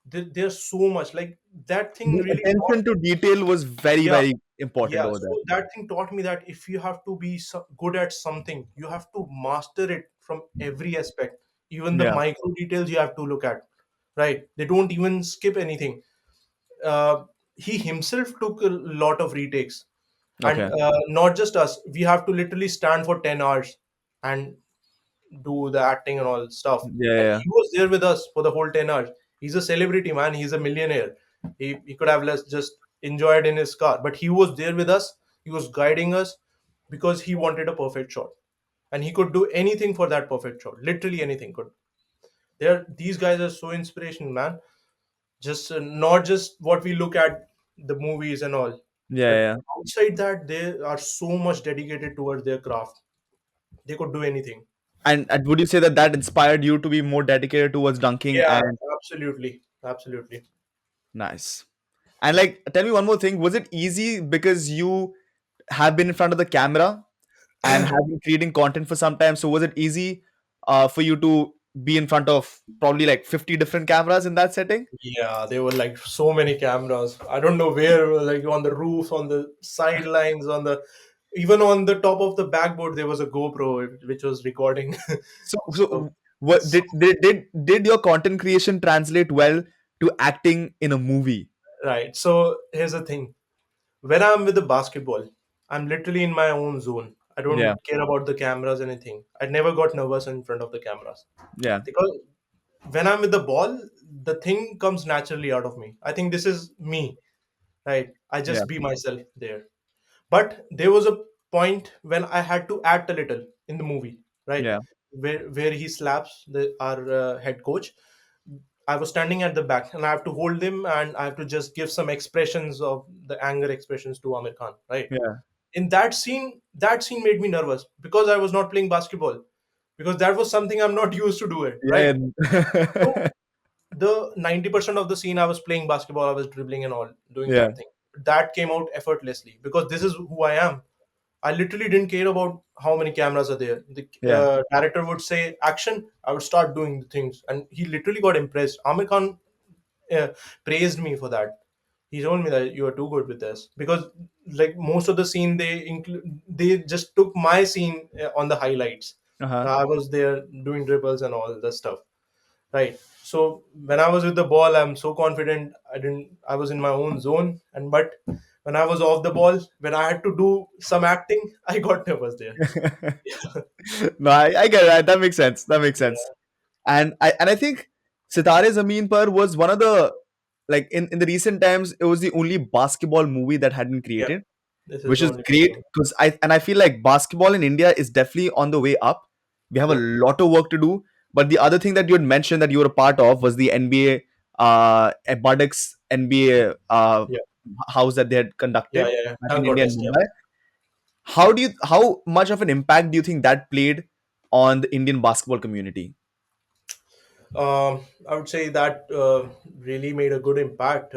there's so much, like, that thing The really taught. attention to detail was very, Yeah, very important yeah. over there. So that thing taught me that if you have to be good at something, you have to master it from every aspect, even the Yeah. micro details you have to look at, right? They don't even skip anything. uh, he himself took a lot of retakes, and Okay. not just us, we have to literally stand for 10 hours and do the acting and all stuff. Yeah. And Yeah. he was there with us for the whole 10 hours. He's a celebrity, man. He's a millionaire. He could have just enjoyed in his car, but he was there with us. He was guiding us because he wanted a perfect shot. And he could do anything for that perfect shot. Literally anything could. These guys are so inspirational, man. Just not just what we look at the movies and all, Yeah. but Yeah. outside that, they are so much dedicated towards their craft. They could do anything. And would you say that that inspired you to be more dedicated towards dunking Yeah, and absolutely, absolutely. nice? And like, tell me one more thing. Was it easy because you have been in front of the camera and have been creating content for some time? So was it easy for you to be in front of probably like 50 different cameras in that setting? Yeah, there were like so many cameras. I don't know where, like on the roof, on the sidelines, on the, even on the top of the backboard, there was a GoPro which was recording. So, So, so what did your content creation translate well to acting in a movie? right. So here's the thing. When I'm with the basketball, I'm literally in my own zone. I Yeah, don't care about the cameras, anything. I never got nervous in front of the cameras yeah, because when I'm with the ball, the thing comes naturally out of me. I think this is me, right? I yeah, just be myself there. But there was a point when I had to act a little in the movie, right? yeah, Where he slaps our head coach. I was standing at the back, and I have to hold him, and I have to just give some expressions of the anger expressions to Amir Khan, right? yeah, In that scene made me nervous because I was not playing basketball, because that was something I'm not used to do it, right? yeah, So the 90% of the scene I was playing basketball, I was dribbling and all, doing yeah, that thing. That came out effortlessly because this is who I am. I literally didn't care about how many cameras are there. The yeah, director would say action, I would start doing the things, and he literally got impressed. Amir Khan uh, praised me for that. He told me that you are too good with this because, like, most of the scene they just took my scene on the highlights. uh-huh. I was there doing dribbles and all the stuff, right? So when I was with the ball, I'm so confident. I was in my own zone, and but when I was off the ball, when I had to do some acting, I got nervous there. No, I get it. That makes sense. That makes sense. Yeah, And I think Sitaare Zameen Par was one of the, like, in the recent times, it was the only basketball movie that had been yeah. created, This is which the is only great thing. because I feel like basketball in India is definitely on the way up. We have a Yeah, lot of work to do. But the other thing that you had mentioned that you were a part of was the NBA, Buckets NBA yeah, house that they had yeah, conducted yeah, yeah. back in Dunk India and contest. Mumbai. How much of an impact do you think that played on the Indian basketball community? I would say that really made a good impact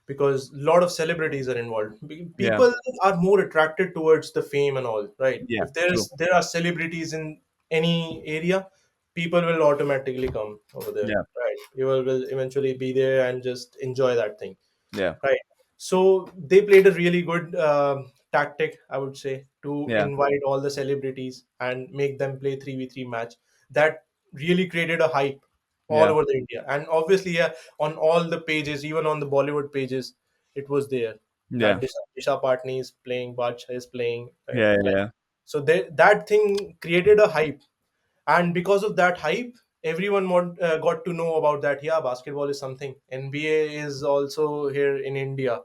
because a lot of celebrities are involved. Yeah, People are more attracted towards the fame and all, right? yeah, If true. there are celebrities in any area, people will automatically come over there, Yeah, right? You will eventually be there and just enjoy that thing, yeah, right? So they played a really good tactic, I would say, to Yeah. invite all the celebrities and make them play 3v3 match. That really created a hype all Yeah. over the India. And obviously, yeah, on all the pages, even on the Bollywood pages, it was there that Yeah. Disha Patni is playing, Badshah is playing, Yeah. like, Yeah. so that thing created a hype, and because of that hype, everyone got to know about that. Yeah, basketball is something. NBA is also here in India.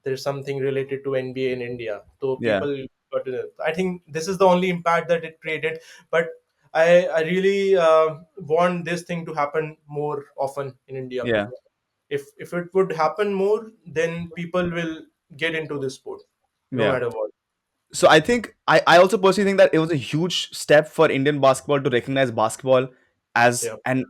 There's something related to NBA in India, so Yeah. people got to know. I think this is the only impact that it created. But I really want this thing to happen more often in India. Yeah. If it would happen more, then people will get into this sport, no Yeah. matter what. So I think I also personally think that it was a huge step for Indian basketball to recognize basketball as Yeah, an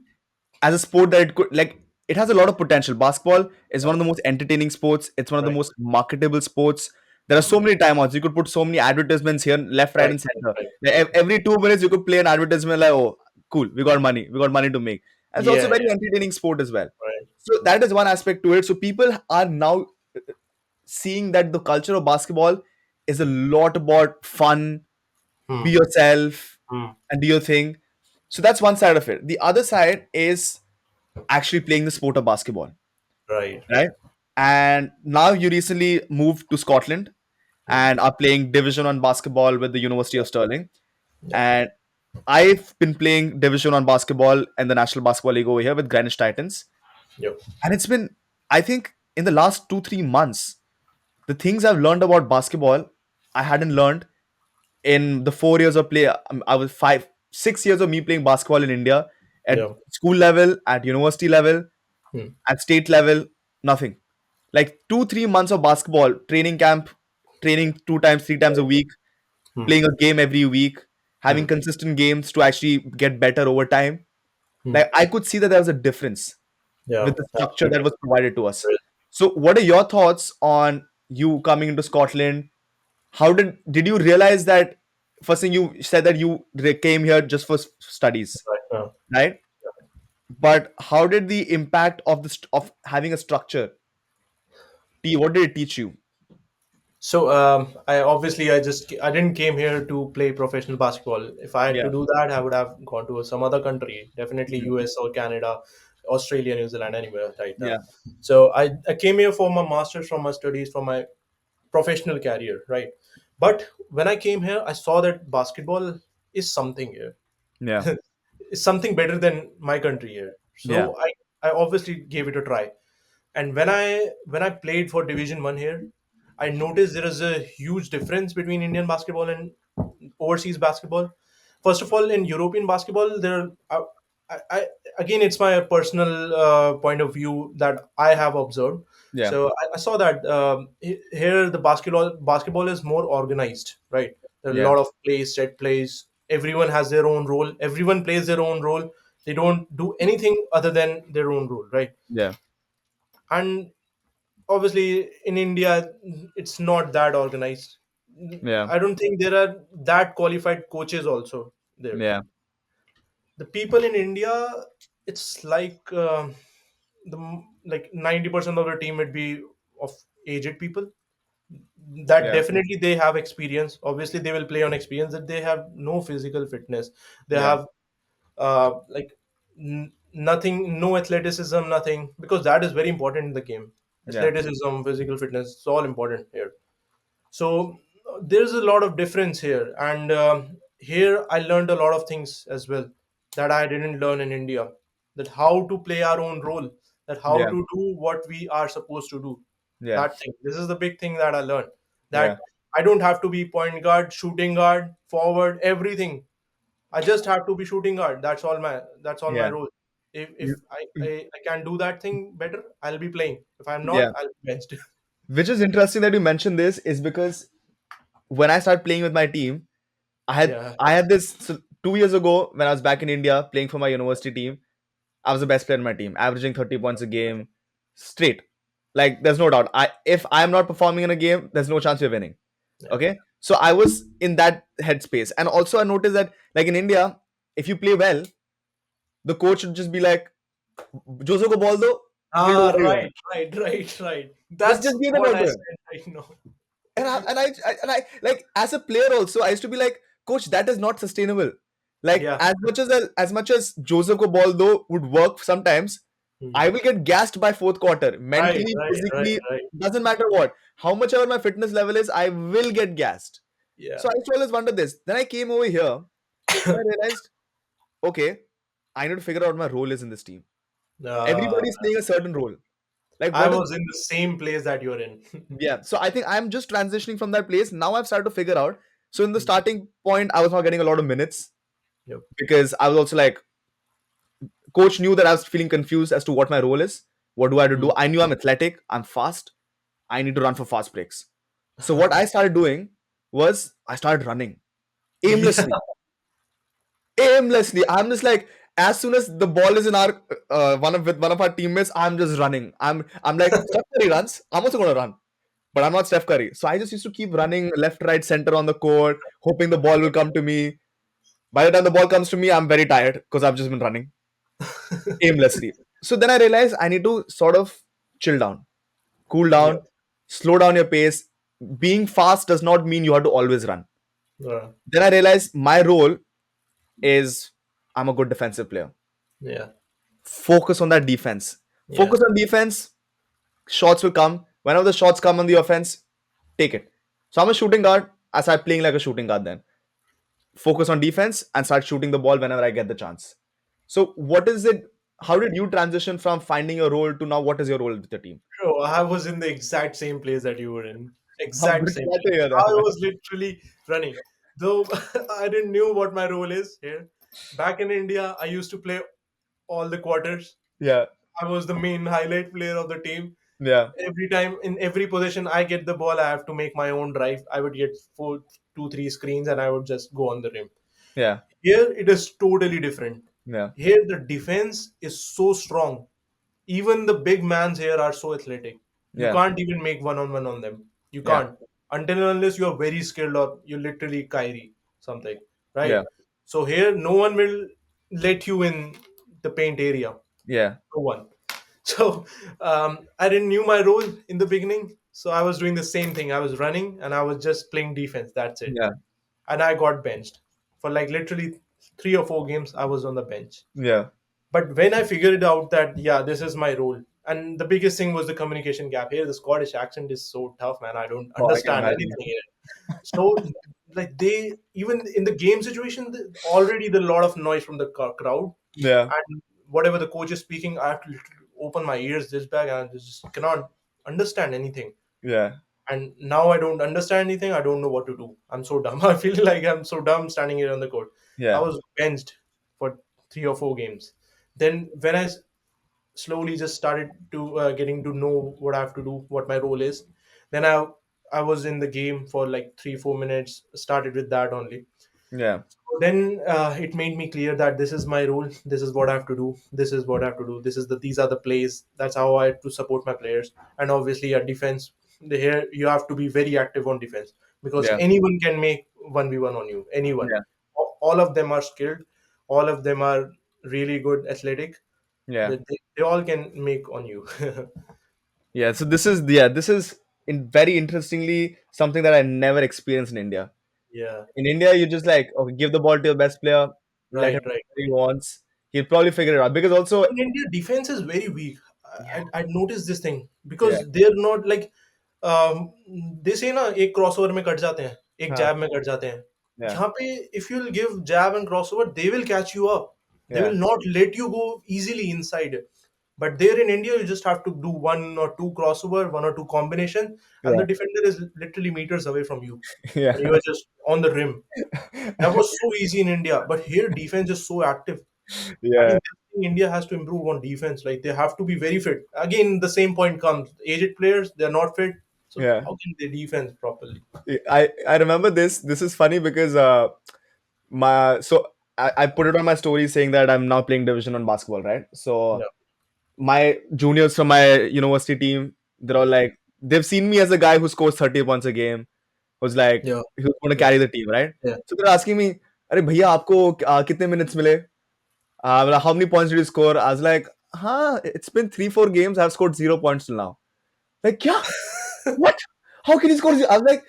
as a sport that it could like it has a lot of potential. Basketball is yeah, one of the most entertaining sports. It's one of the right, most marketable sports. There are so many timeouts. You could put so many advertisements here, left, right, right, and right, center. right. Every 2 minutes, you could play an advertisement like, "Oh, cool, we got money. We got money to make." And it's also a Yeah, very yeah, entertaining sport as well. right. So that is one aspect to it. So people are now seeing that the culture of basketball is a lot about fun, be Hmm. yourself, Hmm. and do your thing. So that's one side of it. The other side is actually playing the sport of basketball, Right. right? And now you recently moved to Scotland Hmm. and are playing Division One basketball with the University of Stirling. Yeah. And I've been playing Division One basketball in the National Basketball League over here with Greenwich Titans. Yep. And it's been, I think, in the last 2, 3 months, the things I've learned about basketball, I hadn't learned in the 4 years of play. I was 5, 6 years of me playing basketball in India at Yeah. school level, at university level, Hmm. at state level, nothing. Like 2, 3 months of basketball, training camp, training 2 times, 3 times a week, Hmm. playing a game every week, Hmm. having consistent games to actually get better over time. Hmm. Like I could see that there was a difference Yeah. with the structure that Absolutely. was provided to us. So, what are your thoughts on you coming into Scotland? How did you realize that? First thing you said that you came here just for studies, Right. right? But how did the impact of of having a structure? What did it teach you? So I didn't came here to play professional basketball. If I had Yeah, to do that, I would have gone to some other country, definitely yeah, US or Canada, Australia, New Zealand, anywhere right now. yeah, So I came here for my master's, from my studies, from my professional career, right? But when I came here, I saw that basketball is something here. yeah, Is something better than my country here. yeah, So I obviously gave it a try. And when I played for Division 1 here, I noticed there is a huge difference between Indian basketball and overseas basketball. First of all, in European basketball, I again, it's my personal point of view that I have observed. yeah, So I saw that here the basketball is more organized, right? There are a yeah, lot of plays, set plays. Everyone has their own role. Everyone plays their own role. They don't do anything other than their own role, right? yeah, And obviously in India, it's not that organized. yeah, I don't think there are that qualified coaches also there. yeah, The people in India, it's like like 90% of the team would be of aged people that yeah, definitely they have experience. Obviously they will play on experience, that they have no physical fitness. They yeah, have like nothing, no athleticism, nothing, because that is very important in the game. yeah, Athleticism, physical fitness, it's all important here. So there's a lot of difference here, and here I learned a lot of things as well that I didn't learn in India. That how to play our own role, that how yeah, to do what we are supposed to do. yeah, That thing. This is the big thing that I learned. yeah, That I don't have to be point guard, shooting guard, forward, everything. I just have to be shooting guard. That's all my yeah, role. If You- if I can do that thing better, I'll be playing. If I'm not, yeah. I'll be benched. Which is interesting that you mentioned this is because when I started playing with my team, I had Yeah, I had this so 2 years ago when I was back in India playing for my university team. I was the best player in my team, averaging 30 points a game straight. Like there's no doubt. If I'm not performing in a game, there's no chance we're winning. yeah. Okay. So I was in that headspace. And also I noticed that like in India, if you play well, the coach should just be like, Jose ko ball do, he'll do Ah, whatever you right, want. right, right, right. Just That's give the what ball I to him. said. I know. And I like as a player also, I used to be like, coach, that is not sustainable. Like Yeah. as much as Joseph ko ball though would work sometimes, Hmm. I will get gassed by fourth quarter. Right, Mentally, right, right, physically, right. doesn't matter what. How much ever my fitness level is, I will get gassed. Yeah. So I used to always wonder this. Then I came over here and I realized, okay, I need to figure out what my role is in this team. uh, Everybody's playing a certain role. Like I what is was in the same place that you're in. yeah. So I think I'm just transitioning from that place. Now I've started to figure out. So in the Hmm. starting point, I was not getting a lot of minutes Yep. because I was also like, coach knew that I was feeling confused as to what my role is. What do I have to Hmm. do? I knew I'm athletic, I'm fast, I need to run for fast breaks. So what I started doing was I started running Yeah. aimlessly. Aimlessly. I'm just like, as soon as the ball is in our one of our teammates, I'm just running. I'm like Steph Curry runs. I'm also gonna run, but I'm not Steph Curry. So I just used to keep running left, right, center on the court, hoping the ball will come to me. By the time the ball comes to me, I'm very tired because I've just been running aimlessly. So then I realized I need to sort of chill down, cool Yep. down, slow down your pace. Being fast does not mean you have to always run. Uh, Then I realized my role is I'm a good defensive player. yeah. Focus on that defense. Yeah. Focus on defense. Shots will come. Whenever the shots come on the offense, take it. So I'm a shooting guard. I start playing like a shooting guard then. Focus on defense and start shooting the ball whenever I get the chance. So what is it? How did you transition from finding your role to now what is your role with the team? Bro, I was in the exact same place that you were in. I'm Exact very same glad to place. hear I that, man. was literally running. Though I didn't knew what my role is here. Back in India, I used to play all the quarters. Yeah, I was the main highlight player of the team. yeah, Every time in every position I get the ball, I have to make my own drive. I would get four, two, three screens, and I would just go on the rim. yeah, Here it is totally different. yeah, Here the defense is so strong. Even the big mans here are so athletic. You yeah, can't even make one on one on them. You yeah, can't until and unless you are very skilled or you literally Kyrie something, yeah, right? So here no one will let you in the paint area. yeah, No one. So I didn't knew my role in the beginning. So I was doing the same thing. I was running and I was just playing defense. That's it. yeah, And I got benched for like literally 3 or 4 games. I was on the bench. yeah. But when I figured out that yeah, this is my role, and the biggest thing was the communication gap. Here, the Scottish accent is so tough, man. I don't Oh, I can understand imagine. anything here. So, like they even in the game situation, already the lot of noise from the crowd, Yeah, and whatever the coach is speaking, I have to literally open my ears this bag, and I just cannot understand anything. yeah, And now I don't understand anything. I don't know what to do. I'm so dumb. I feel like I'm so dumb standing here on the court. I yeah, was benched for 3 or 4 games. Then when I slowly just started to getting to know what I have to do, what my role is, then I was in the game for like 3 4 minutes. Started with that only. yeah, Then it made me clear that this is my role. This is what I have to do. This is what I have to do. These are the plays. That's how I have to support my players. And obviously, a defense. Here you have to be very active on defense because yeah, anyone can make 1v1 on you. Anyone. yeah, All of them are skilled. All of them are really good athletic. yeah, They all can make on you. yeah. So this is in very interestingly something that I never experienced in India. Yeah. In India, you just like okay, give the ball to your best player, let him Right. do Right. what he wants. He'll probably figure it out because also In India, defense is very weak. yeah, I noticed this thing yeah, because they're not like they say ना एक crossover में cut जाते हैं एक huh, जैब में cut जाते हैं yeah, यहाँ पे if you'll give jab and crossover they will catch you up they yeah, will not let you go easily inside but there in India you just have to do one or two crossover one or two combination and yeah, the defender is literally meters away from you yeah, and you are just on the rim that was so easy in India but here defense is so active. I yeah, think this thing India has to improve on defense. Like they have to be very fit. Again, the same point comes. Aged players, they're not fit. So yeah. how can they defense properly? I remember this. This is funny because my so I put it on my story saying that I'm now playing division on basketball, right? So Yeah, my juniors from my university team, they're all like they've seen me as a guy who scores 30 points a game, who's like yeah, who's going to yeah, carry the team, right? yeah. So they're asking me, "अरे भैया आपको कितने minutes मिले? How many points did you score?" I was like, "Huh, it's been 3 4 games. I've scored 0 points till now." Like, yeah, what? How can he score? I was like,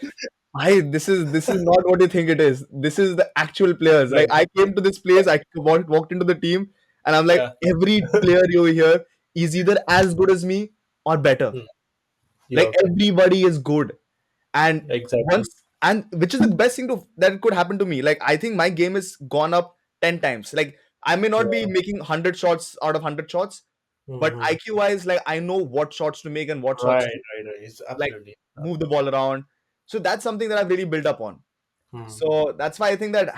"Hi, this is not what you think it is. This is the actual players." Like Right. I came to this place, I walked into the team, and I'm like, Yeah. every player over here is either as good as me or better. Mm. Like Yeah. everybody is good, and Exactly. once and which is the best thing that could happen to me. Like I think my game has gone up 10 times. Like I may not be Yeah. making 100 shots out of 100 shots, but Hmm. IQ wise, like I know what shots to make and what Right. shots to Right. Right. It's like absolutely. move the ball around. So that's something that I've really built up on. Hmm. So that's why I think that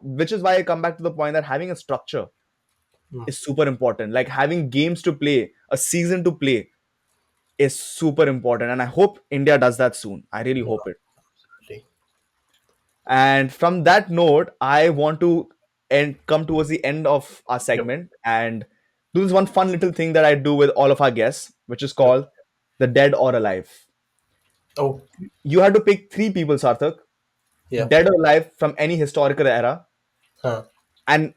which is why I come back to the point that having a structure Hmm. is super important. Like having games to play, a season to play is super important. And I hope India does that soon. I really Yeah. hope it. Absolutely. And from that note, I want to come towards the end of our Yep. segment and do this one fun little thing that I do with all of our guests, which is Yep. called the dead or alive. Oh. You had to pick three people, Sarthak, Yeah. dead or alive from any historical era, Huh. and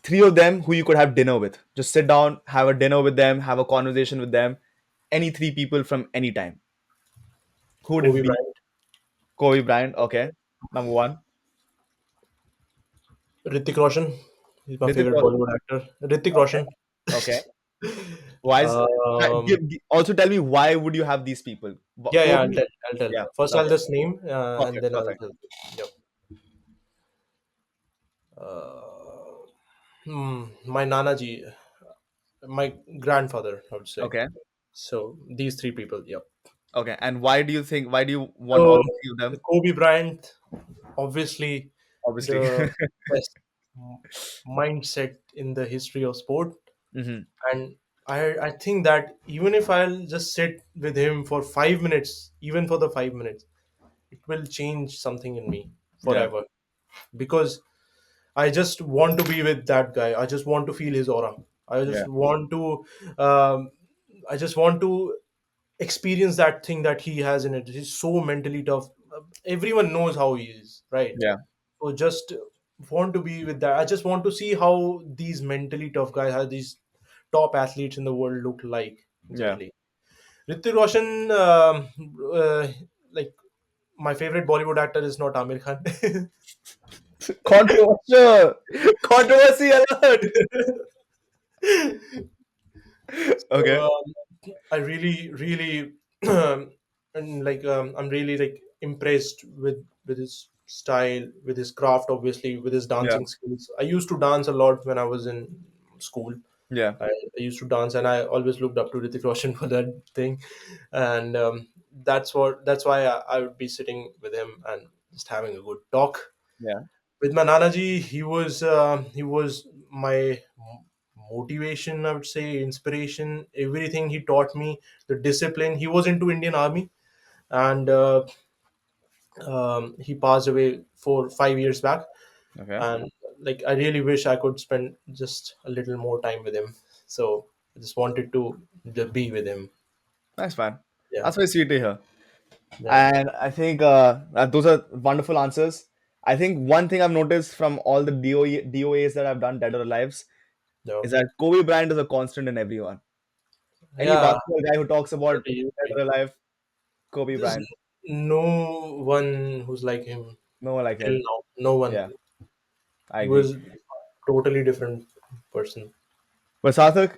three of them who you could have dinner with. Just sit down, have a dinner with them, have a conversation with them. Any three people from any time. Who would it Kobe be? Bryant. Kobe Bryant, okay. Number one. Ritik Roshan. He's my Hrithik favorite Roshan. Bollywood actor. Ritik Okay. Roshan. Okay. Why is also tell me why would you have these people? Yeah, yeah, I'll Kobe. tell. I'll tell. Yeah. First, I'll Okay. just name, and Okay. then I'll Perfect. tell. Yep. Uh, my Nanaji, my grandfather, I would say. Okay. So these three people. Yep. Okay. And why do you think? Why do you want all So the three of them? Kobe Bryant, obviously Obviously. the best mindset in the history of sport, Hmm. and I think that even if I'll just sit with him for 5 minutes, even for the 5 minutes, it will change something in me Yeah. forever, because I just want to be with that guy. I just want to feel his aura. I Yeah. just want to um, I just want to experience that thing that he has in it. He's so mentally tough. Everyone knows how he is, right? Yeah. So just want to be with that. I just want to see how these mentally tough guys, how these top athletes in the world look like Yeah. exactly. Ritik Roshan, like my favorite Bollywood actor is not Aamir Khan. Controversial. Controversy alert. Okay. So I really, really, and I'm really like impressed with his style, with his craft, obviously, with his Yeah. dancing skills. I used to dance a lot when I was in school. Yeah. I used to dance, and I always looked up to Hrithik Roshan for that thing, and that's why I would be sitting with him and just having a good talk. Yeah. With my Nanaji, he was my motivation, I would say, inspiration, everything he taught me, the discipline. He was into Indian Army, and he passed away 4 5 years back. Okay. And like I really wish I could spend just a little more time with him. So I just wanted to be with him. Nice man. Yeah, That's very sweet to hear. yeah, And I think those are wonderful answers. I think one thing I've noticed from all the DOAs that I've done, Dead or Alives, yeah, is that Kobe Bryant is a constant in everyone. Any yeah. basketball guy who talks about Totally Dead agree. or Alive, Kobe There's Bryant. no one who's like him No one like till him. now. No one. Yeah, I He agree. was totally different person. But Sarthak,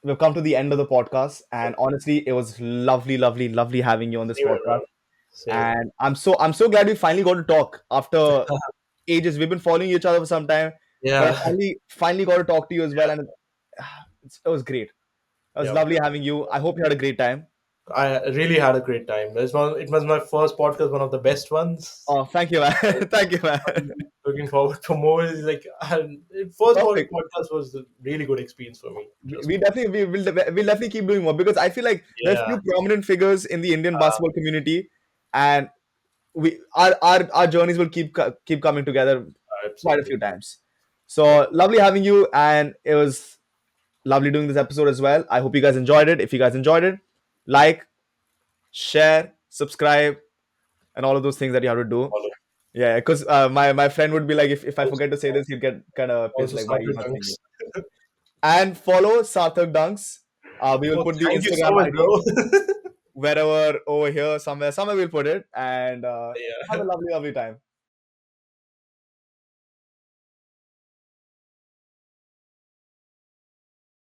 we've come to the end of the podcast, and honestly, it was lovely, lovely, lovely having you on this Same, podcast. everyone. Same. And I'm so glad we finally got to talk after ages. We've been following each other for some time, but I Yeah, finally got to talk to you as well, and it was great. It was yeah. lovely having you. I hope you had a great time. I really had a great time. It was my first podcast, one of the best ones. Oh, thank you, man. Thank you, man. I'm looking forward for more. It's like first Perfect. podcast was a really good experience for me. Trust We me. definitely we'll definitely keep doing more because I feel like there's Yeah, few prominent figures in the Indian basketball community, and our journeys will keep coming together quite a absolutely. few times. Yeah. So lovely having you, and it was lovely doing this episode as well. I hope you guys enjoyed it. If you guys enjoyed it, like, share, subscribe, and all of those things that you have to do. Follow. Yeah, because my friend would be like, if I Also, forget to say this, he'd get kind of pissed, also like, why are you started not saying dunks. it? And follow Sarthak Dunks. We will Oh, put the thank you so Instagram much, ID. bro. wherever over here, somewhere we'll put it, and have a Yeah. lovely, lovely time.